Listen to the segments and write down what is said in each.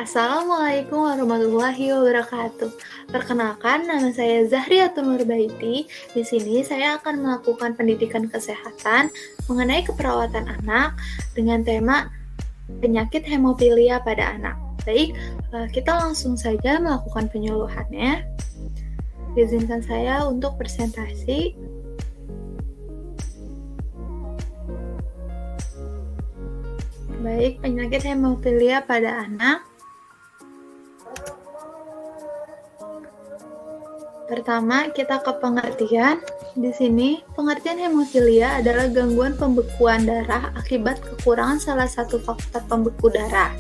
Assalamualaikum warahmatullahi wabarakatuh. Perkenalkan, nama saya Zahriatul Nurbaiti. Di sini saya akan melakukan pendidikan kesehatan mengenai keperawatan anak dengan tema penyakit hemofilia pada anak. Baik, kita langsung saja melakukan penyuluhannya. Izinkan saya untuk presentasi. Baik, penyakit hemofilia pada anak. Pertama, kita ke pengertian. Di sini, pengertian hemofilia adalah gangguan pembekuan darah akibat kekurangan salah satu faktor pembeku darah.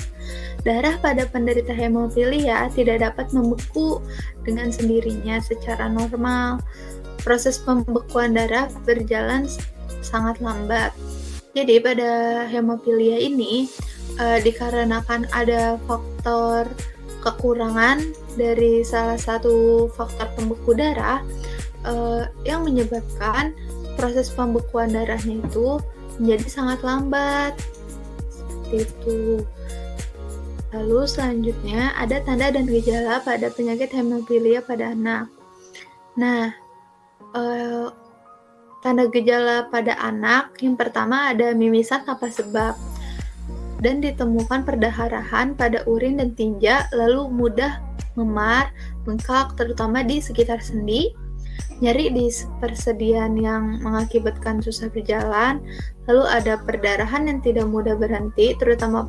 Darah pada penderita hemofilia tidak dapat membeku dengan sendirinya secara normal. Proses pembekuan darah berjalan sangat lambat. Jadi, pada hemofilia ini dikarenakan ada faktor kekurangan dari salah satu faktor pembeku darah yang menyebabkan proses pembekuan darahnya itu menjadi sangat lambat. Seperti itu. Lalu selanjutnya ada tanda dan gejala pada penyakit hemofilia pada anak. Nah, tanda gejala pada anak yang pertama ada mimisan tanpa sebab dan ditemukan perdarahan pada urin dan tinja, lalu mudah memar, bengkak terutama di sekitar sendi, nyeri di persediaan yang mengakibatkan susah berjalan, lalu ada perdarahan yang tidak mudah berhenti terutama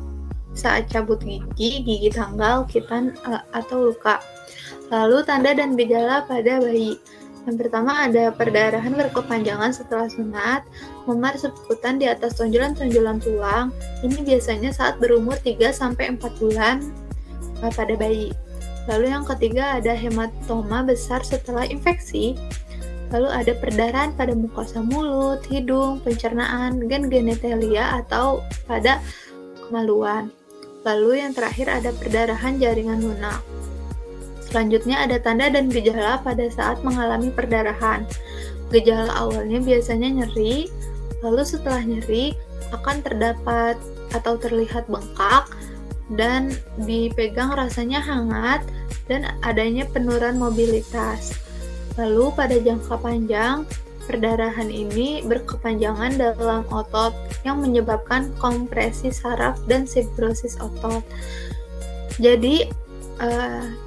saat cabut gigi tanggal, gigitan atau luka. Lalu tanda dan gejala pada bayi. Yang pertama ada perdarahan berkepanjangan setelah sunat, memar sebekutan di atas tonjolan-tonjolan tulang. Ini biasanya saat berumur 3-4 bulan pada bayi. Lalu yang ketiga ada hematoma besar setelah infeksi. Lalu ada perdarahan pada mukosa mulut, hidung, pencernaan, dan genitalia atau pada kemaluan. Lalu yang terakhir ada perdarahan jaringan lunak. Selanjutnya ada tanda dan gejala pada saat mengalami perdarahan. Gejala awalnya biasanya nyeri, lalu setelah nyeri akan terdapat atau terlihat bengkak dan dipegang rasanya hangat dan adanya penurunan mobilitas. Lalu pada jangka panjang, perdarahan ini berkepanjangan dalam otot yang menyebabkan kompresi saraf dan fibrosis otot. Jadi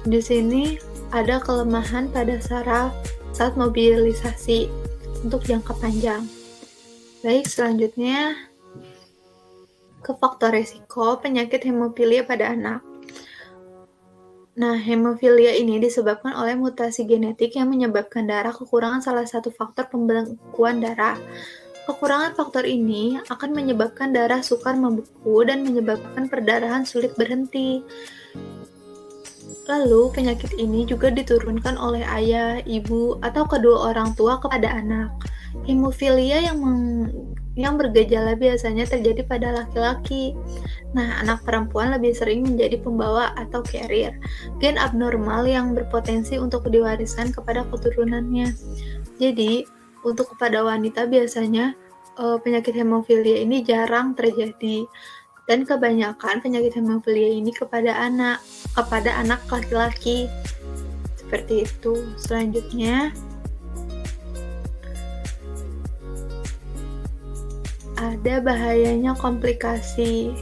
di sini ada kelemahan pada saraf saat mobilisasi untuk jangka panjang. Baik, selanjutnya ke faktor resiko penyakit hemofilia pada anak. Nah, hemofilia ini disebabkan oleh mutasi genetik yang menyebabkan darah kekurangan salah satu faktor pembekuan darah. Kekurangan faktor ini akan menyebabkan darah sukar membeku dan menyebabkan perdarahan sulit berhenti. Lalu, penyakit ini juga diturunkan oleh ayah, ibu, atau kedua orang tua kepada anak. Hemofilia yang bergejala biasanya terjadi pada laki-laki. Nah, anak perempuan lebih sering menjadi pembawa atau carrier, gen abnormal yang berpotensi untuk diwariskan kepada keturunannya. Jadi, untuk kepada wanita biasanya penyakit hemofilia ini jarang terjadi. Dan kebanyakan penyakit hemofilia ini kepada anak laki-laki. Seperti itu. Selanjutnya ada bahayanya komplikasi.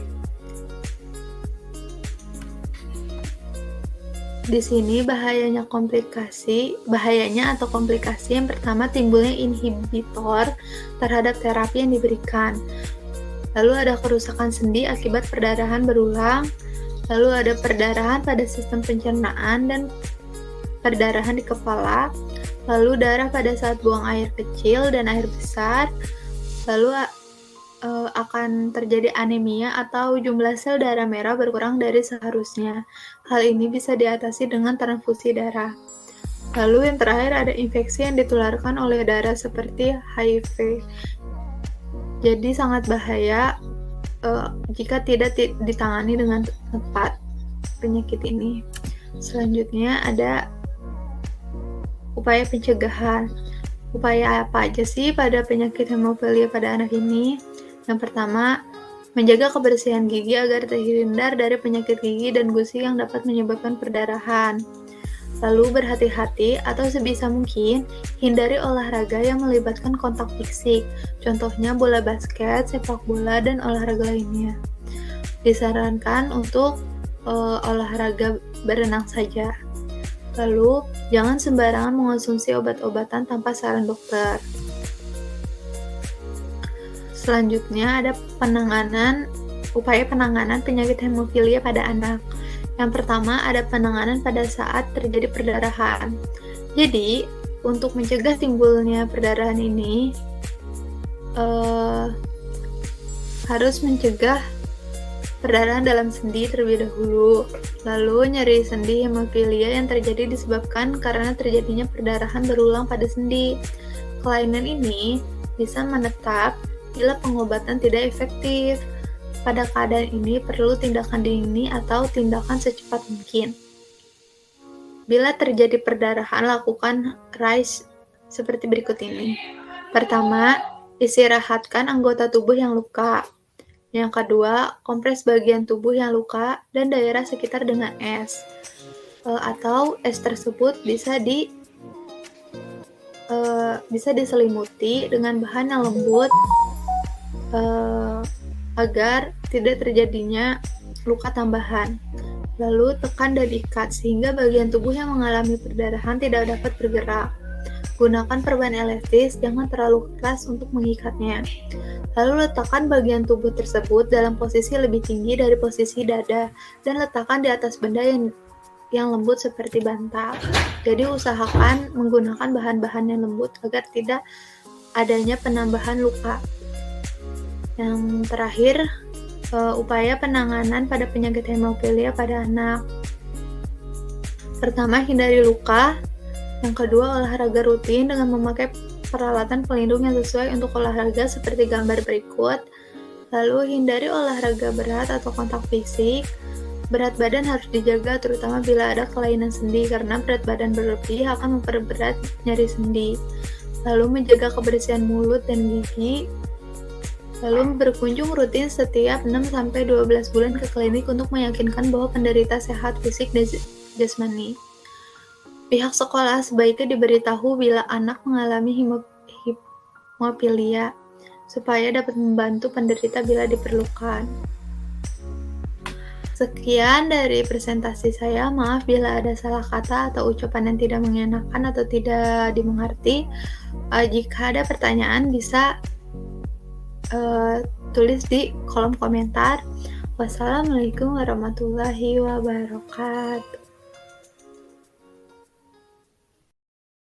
Di sini bahayanya atau komplikasi yang pertama timbulnya inhibitor terhadap terapi yang diberikan. Lalu ada kerusakan sendi akibat perdarahan berulang, lalu ada perdarahan pada sistem pencernaan dan perdarahan di kepala, lalu darah pada saat buang air kecil dan air besar, lalu akan terjadi anemia atau jumlah sel darah merah berkurang dari seharusnya. Hal ini bisa diatasi dengan transfusi darah. Lalu yang terakhir ada infeksi yang ditularkan oleh darah seperti HIV. Jadi sangat bahaya jika tidak ditangani dengan tepat penyakit ini. Selanjutnya ada upaya pencegahan. Upaya apa aja sih pada penyakit hemofilia pada anak ini? Yang pertama, menjaga kebersihan gigi agar terhindar dari penyakit gigi dan gusi yang dapat menyebabkan perdarahan. Lalu berhati-hati atau sebisa mungkin hindari olahraga yang melibatkan kontak fisik, contohnya bola basket, sepak bola, dan olahraga lainnya. Disarankan untuk olahraga berenang saja. Lalu, jangan sembarangan mengonsumsi obat-obatan tanpa saran dokter. Selanjutnya ada upaya penanganan penyakit hemofilia pada anak. Yang pertama ada penanganan pada saat terjadi perdarahan. Jadi, untuk mencegah timbulnya perdarahan ini, harus mencegah perdarahan dalam sendi terlebih dahulu. Lalu, nyeri sendi hemofilia yang terjadi disebabkan karena terjadinya perdarahan berulang pada sendi. Kelainan ini bisa menetap bila pengobatan tidak efektif. Pada keadaan ini perlu tindakan dini atau tindakan secepat mungkin. Bila terjadi perdarahan, lakukan RICE seperti berikut ini. Pertama, istirahatkan anggota tubuh yang luka. Yang kedua, kompres bagian tubuh yang luka dan daerah sekitar dengan es. Atau es tersebut bisa diselimuti dengan bahan yang lembut agar tidak terjadinya luka tambahan. Lalu tekan dan ikat sehingga bagian tubuh yang mengalami perdarahan tidak dapat bergerak. Gunakan perban elastis, jangan terlalu keras untuk mengikatnya. Lalu letakkan bagian tubuh tersebut dalam posisi lebih tinggi dari posisi dada dan letakkan di atas benda yang lembut seperti bantal. Jadi usahakan menggunakan bahan-bahan yang lembut agar tidak adanya penambahan luka. Yang terakhir, upaya penanganan pada penyakit hemofilia pada anak. Pertama, hindari luka. Yang kedua, olahraga rutin dengan memakai peralatan pelindung yang sesuai untuk olahraga seperti gambar berikut. Lalu, hindari olahraga berat atau kontak fisik. Berat badan harus dijaga terutama bila ada kelainan sendi karena berat badan berlebih akan memperberat nyeri sendi. Lalu, menjaga kebersihan mulut dan gigi. Lalu berkunjung rutin setiap 6-12 bulan ke klinik untuk meyakinkan bahwa penderita sehat fisik dan jasmani. Pihak sekolah sebaiknya diberitahu bila anak mengalami hemofilia supaya dapat membantu penderita bila diperlukan. Sekian dari presentasi saya. Maaf bila ada salah kata atau ucapan yang tidak mengenakan atau tidak dimengerti. Jika ada pertanyaan bisa tulis di kolom komentar. Wassalamualaikum warahmatullahi wabarakatuh.